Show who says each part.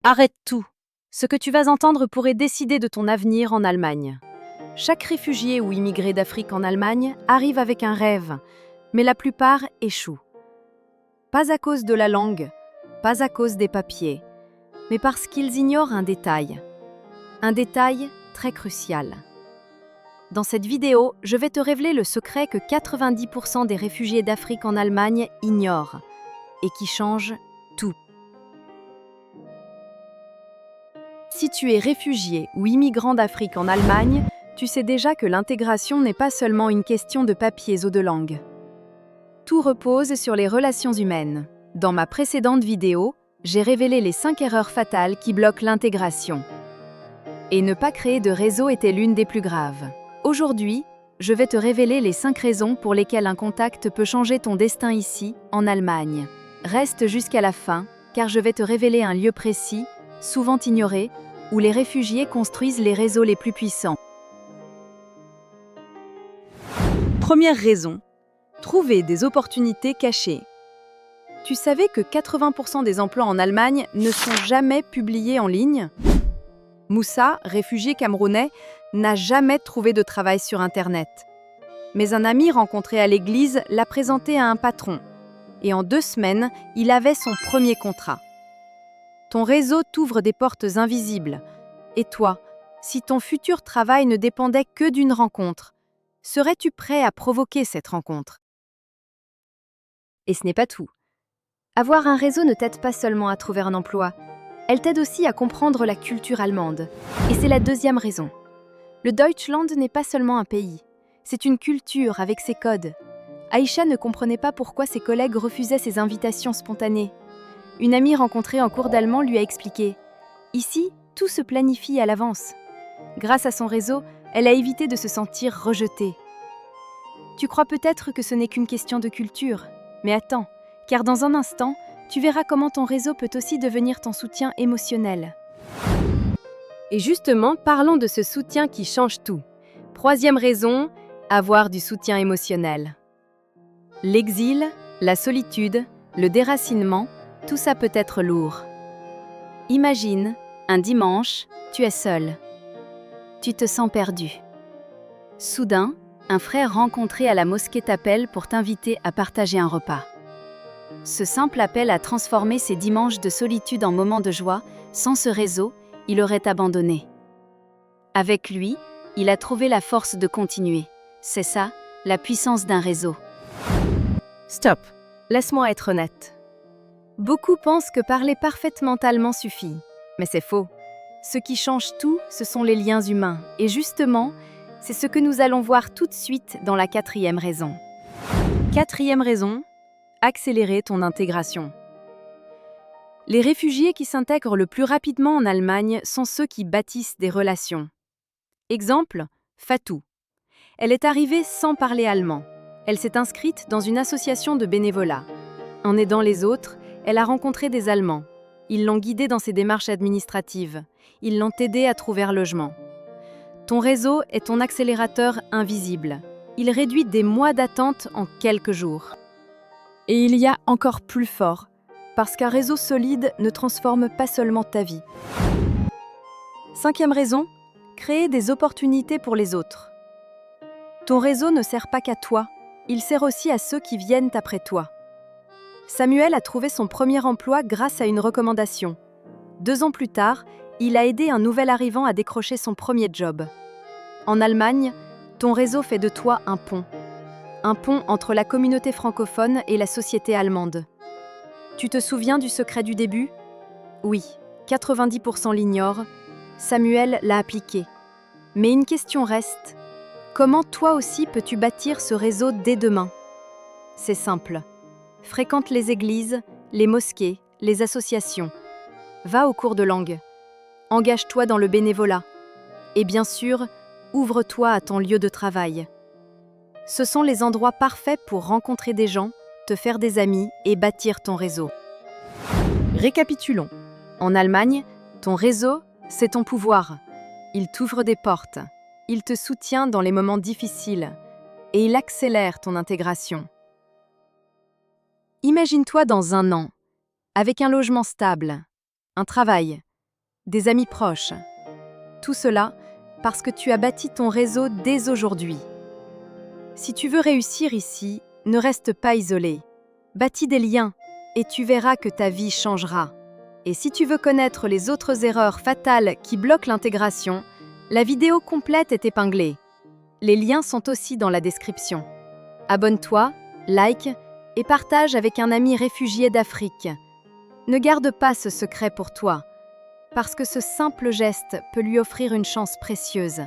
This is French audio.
Speaker 1: Arrête tout. Ce que tu vas entendre pourrait décider de ton avenir en Allemagne. Chaque réfugié ou immigré d'Afrique en Allemagne arrive avec un rêve, mais la plupart échouent. Pas à cause de la langue, pas à cause des papiers, mais parce qu'ils ignorent un détail. Un détail très crucial. Dans cette vidéo, je vais te révéler le secret que 90% des réfugiés d'Afrique en Allemagne ignorent et qui change tout. Si tu es réfugié ou immigrant d'Afrique en Allemagne, tu sais déjà que l'intégration n'est pas seulement une question de papiers ou de langue. Tout repose sur les relations humaines. Dans ma précédente vidéo, j'ai révélé les 5 erreurs fatales qui bloquent l'intégration. Et ne pas créer de réseau était l'une des plus graves. Aujourd'hui, je vais te révéler les 5 raisons pour lesquelles un contact peut changer ton destin ici, en Allemagne. Reste jusqu'à la fin, car je vais te révéler un lieu précis, souvent ignoré, où les réfugiés construisent les réseaux les plus puissants. Première raison, trouver des opportunités cachées. Tu savais que 80% des emplois en Allemagne ne sont jamais publiés en ligne ? Moussa, réfugié camerounais, n'a jamais trouvé de travail sur Internet. Mais un ami rencontré à l'église l'a présenté à un patron. Et en 2 semaines, il avait son premier contrat. Ton réseau t'ouvre des portes invisibles. Et toi, si ton futur travail ne dépendait que d'une rencontre, serais-tu prêt à provoquer cette rencontre ? Et ce n'est pas tout. Avoir un réseau ne t'aide pas seulement à trouver un emploi, elle t'aide aussi à comprendre la culture allemande. Et c'est la deuxième raison. Le Deutschland n'est pas seulement un pays, c'est une culture avec ses codes. Aïcha ne comprenait pas pourquoi ses collègues refusaient ses invitations spontanées. Une amie rencontrée en cours d'allemand lui a expliqué « Ici, tout se planifie à l'avance ». Grâce à son réseau, elle a évité de se sentir rejetée. Tu crois peut-être que ce n'est qu'une question de culture, mais attends, car dans un instant, tu verras comment ton réseau peut aussi devenir ton soutien émotionnel. Et justement, parlons de ce soutien qui change tout. Troisième raison, avoir du soutien émotionnel. L'exil, la solitude, le déracinement, tout ça peut être lourd. Imagine, un dimanche, tu es seul. Tu te sens perdu. Soudain, un frère rencontré à la mosquée t'appelle pour t'inviter à partager un repas. Ce simple appel a transformé ces dimanches de solitude en moments de joie. Sans ce réseau, il aurait abandonné. Avec lui, il a trouvé la force de continuer. C'est ça, la puissance d'un réseau. Stop, laisse-moi être honnête. Beaucoup pensent que parler parfaitement allemand suffit, mais c'est faux. Ce qui change tout, ce sont les liens humains. Et justement, c'est ce que nous allons voir tout de suite dans la 4e raison. 4e raison, accélérer ton intégration. Les réfugiés qui s'intègrent le plus rapidement en Allemagne sont ceux qui bâtissent des relations. Exemple, Fatou. Elle est arrivée sans parler allemand. Elle s'est inscrite dans une association de bénévolat. En aidant les autres, elle a rencontré des Allemands. Ils l'ont guidée dans ses démarches administratives. Ils l'ont aidée à trouver un logement. Ton réseau est ton accélérateur invisible. Il réduit des mois d'attente en quelques jours. Et il y a encore plus fort, parce qu'un réseau solide ne transforme pas seulement ta vie. 5e raison, créer des opportunités pour les autres. Ton réseau ne sert pas qu'à toi, il sert aussi à ceux qui viennent après toi. Samuel a trouvé son premier emploi grâce à une recommandation. 2 ans plus tard, il a aidé un nouvel arrivant à décrocher son premier job. En Allemagne, ton réseau fait de toi un pont. Un pont entre la communauté francophone et la société allemande. Tu te souviens du secret du début ? Oui, 90% l'ignorent. Samuel l'a appliqué. Mais une question reste. Comment toi aussi peux-tu bâtir ce réseau dès demain ? C'est simple. Fréquente les églises, les mosquées, les associations. Va aux cours de langue. Engage-toi dans le bénévolat. Et bien sûr, ouvre-toi à ton lieu de travail. Ce sont les endroits parfaits pour rencontrer des gens, te faire des amis et bâtir ton réseau. Récapitulons. En Allemagne, ton réseau, c'est ton pouvoir. Il t'ouvre des portes. Il te soutient dans les moments difficiles. Et il accélère ton intégration. Imagine-toi dans 1 an, avec un logement stable, un travail, des amis proches. Tout cela parce que tu as bâti ton réseau dès aujourd'hui. Si tu veux réussir ici, ne reste pas isolé. Bâtis des liens et tu verras que ta vie changera. Et si tu veux connaître les autres erreurs fatales qui bloquent l'intégration, la vidéo complète est épinglée. Les liens sont aussi dans la description. Abonne-toi, like et partage avec un ami réfugié d'Afrique. Ne garde pas ce secret pour toi, parce que ce simple geste peut lui offrir une chance précieuse.